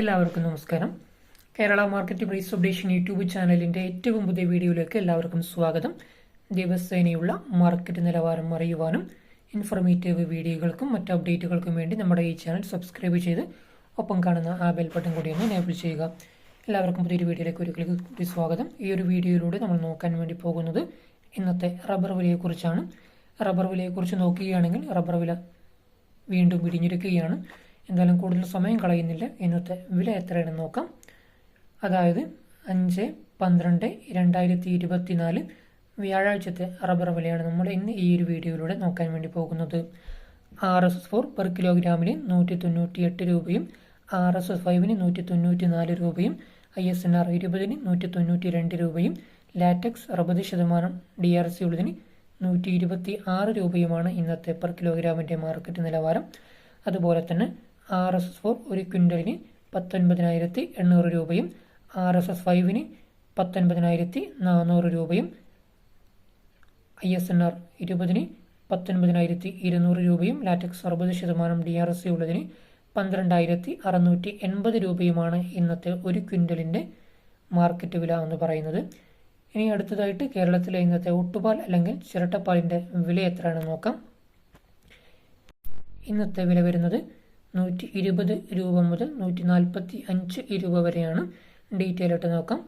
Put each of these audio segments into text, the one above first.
എല്ലാവർക്കും നമസ്കാരം. Kerala market price updation YouTube ചാനലിന്റെ ഏറ്റവും പുതിയ വീഡിയോയിലേക്ക് എല്ലാവർക്കും സ്വാഗതം. ദിവസേനയുള്ള മാർക്കറ്റ് നിലവാരം അറിയുവാനും ഇൻഫോർമേറ്റീവ് വീഡിയോകൾക്കും മറ്റ് അപ്ഡേറ്റുകൾക്കും വേണ്ടി നമ്മുടെ ഈ ചാനൽ സബ്സ്ക്രൈബ് ചെയ്ത് ഒപ്പം കാണുന്ന ആ ബെൽ ബട്ടൺ കൂടി ഒന്ന് എനേബിൾ ചെയ്യുക. എല്ലാവർക്കും പുതിയൊരു വീഡിയോയിലേക്ക് ഒരിക്കൽ കൂടി സ്വാഗതം. ഈ ഒരു വീഡിയോയിലൂടെ നമ്മൾ നോക്കാൻ വേണ്ടി പോകുന്നത് ഇന്നത്തെ റബ്ബർ വിലയെക്കുറിച്ചാണ്. റബ്ബർ വിലയെക്കുറിച്ച് നോക്കുകയാണെങ്കിൽ റബ്ബർ വില വീണ്ടും ഇടിഞ്ഞിരിക്കുകയാണ്. എന്തായാലും കൂടുതൽ സമയം കളയുന്നില്ല. ഇന്നത്തെ വില എത്രയാണെന്ന് നോക്കാം. അതായത് 5/12/2024 വ്യാഴാഴ്ചത്തെ റബ്ബർ വിലയാണ് നമ്മൾ ഇന്ന് ഈ ഒരു വീഡിയോയിലൂടെ നോക്കാൻ വേണ്ടി പോകുന്നത്. RSS4 പെർ കിലോഗ്രാമിന് 198 രൂപയും RSS5 194 രൂപയും ISNR 20 192 രൂപയും ലാറ്റക്സ് 60% DRC ഉള്ളതിന് 126 രൂപയുമാണ് ഇന്നത്തെ പെർ കിലോഗ്രാമിൻ്റെ മാർക്കറ്റ് നിലവാരം. അതുപോലെ തന്നെ RSS4 ഒരു ക്വിൻ്റലിന് 19,800 രൂപയും RSS5 19,400 രൂപയും ISNR 20 19,200 രൂപയും ലാറ്റക്സ് 60% DRC ഉള്ളതിന് 12,680 രൂപയുമാണ് ഇന്നത്തെ ഒരു ക്വിൻ്റലിൻ്റെ മാർക്കറ്റ് വില എന്ന് പറയുന്നത്. ഇനി അടുത്തതായിട്ട് കേരളത്തിലെ ഇന്നത്തെ ഒട്ടുപാൽ അല്ലെങ്കിൽ ചിരട്ടപ്പാലിൻ്റെ വില എത്രയാണെന്ന് നോക്കാം. ഇന്നത്തെ വില വരുന്നത് 120 രൂപ മുതൽ 145 രൂപ വരെയാണ്. ഡീറ്റെയിൽ ആയിട്ട് നോക്കാം.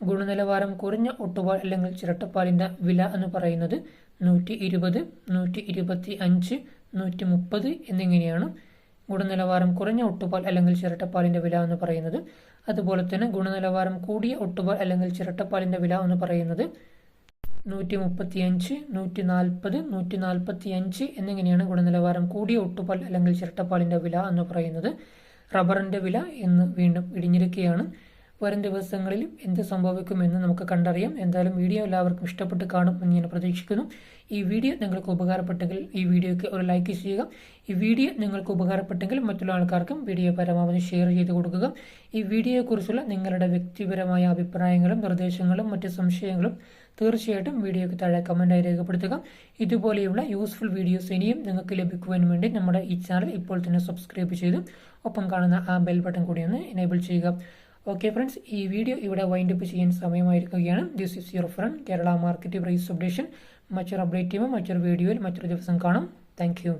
ഗുണനിലവാരം കുറഞ്ഞ ഒട്ടുപാൽ അല്ലെങ്കിൽ ചിരട്ടപ്പാലിൻ്റെ വില എന്ന് പറയുന്നത് 120, 125, 130 എന്നിങ്ങനെയാണ് ഗുണനിലവാരം കുറഞ്ഞ ഒട്ടുപാൽ അല്ലെങ്കിൽ ചിരട്ടപ്പാലിൻ്റെ വില എന്ന് പറയുന്നത്. അതുപോലെ തന്നെ ഗുണനിലവാരം കൂടിയ ഒട്ടുപാൽ അല്ലെങ്കിൽ ചിരട്ടപ്പാലിൻ്റെ വില എന്ന് പറയുന്നത് 135, 140, 145 എന്നിങ്ങനെയാണ് ഗുണനിലവാരം കൂടിയ ഒട്ടുപാൽ അല്ലെങ്കിൽ ചിരട്ടപ്പാലിൻ്റെ വില എന്ന് പറയുന്നത്. റബ്ബറിൻ്റെ വില ഇന്ന് വീണ്ടും ഇടിഞ്ഞിരിക്കുകയാണ്. വരും ദിവസങ്ങളിൽ എന്ത് സംഭവിക്കുമെന്ന് നമുക്ക് കണ്ടറിയാം. എന്തായാലും വീഡിയോ എല്ലാവർക്കും ഇഷ്ടപ്പെട്ട് കാണും എന്ന് ഞാൻ പ്രതീക്ഷിക്കുന്നു. ഈ വീഡിയോ നിങ്ങൾക്ക് ഉപകാരപ്പെട്ടെങ്കിൽ ഈ വീഡിയോയ്ക്ക് ഒരു ലൈക്ക് ചെയ്യുക. ഈ വീഡിയോ നിങ്ങൾക്ക് ഉപകാരപ്പെട്ടെങ്കിൽ മറ്റുള്ള ആൾക്കാർക്കും വീഡിയോ പരമാവധി ഷെയർ ചെയ്ത് കൊടുക്കുക. ഈ വീഡിയോയെക്കുറിച്ചുള്ള നിങ്ങളുടെ വ്യക്തിപരമായ അഭിപ്രായങ്ങളും നിർദ്ദേശങ്ങളും മറ്റ് സംശയങ്ങളും തീർച്ചയായിട്ടും വീഡിയോയ്ക്ക് താഴെ കമൻറ്റായി രേഖപ്പെടുത്തുക. ഇതുപോലെയുള്ള യൂസ്ഫുൾ വീഡിയോസ് ഇനിയും നിങ്ങൾക്ക് ലഭിക്കുവാൻ വേണ്ടി നമ്മുടെ ഈ ചാനൽ ഇപ്പോൾ തന്നെ സബ്സ്ക്രൈബ് ചെയ്ത് ഒപ്പം കാണുന്ന ആ ബെൽ ബട്ടൺ കൂടി ഒന്ന് എനേബിൾ ചെയ്യുക. ഓക്കെ ഫ്രണ്ട്സ്, ഈ വീഡിയോ ഇവിടെ വൈൻഡപ്പ് ചെയ്യാൻ സമയമായിരിക്കുകയാണ്. This is your friend Kerala market price updation. മറ്റൊരു അപ്ഡേറ്റും മറ്റൊരു വീഡിയോയിൽ മറ്റൊരു ദിവസം കാണാം. Thank U.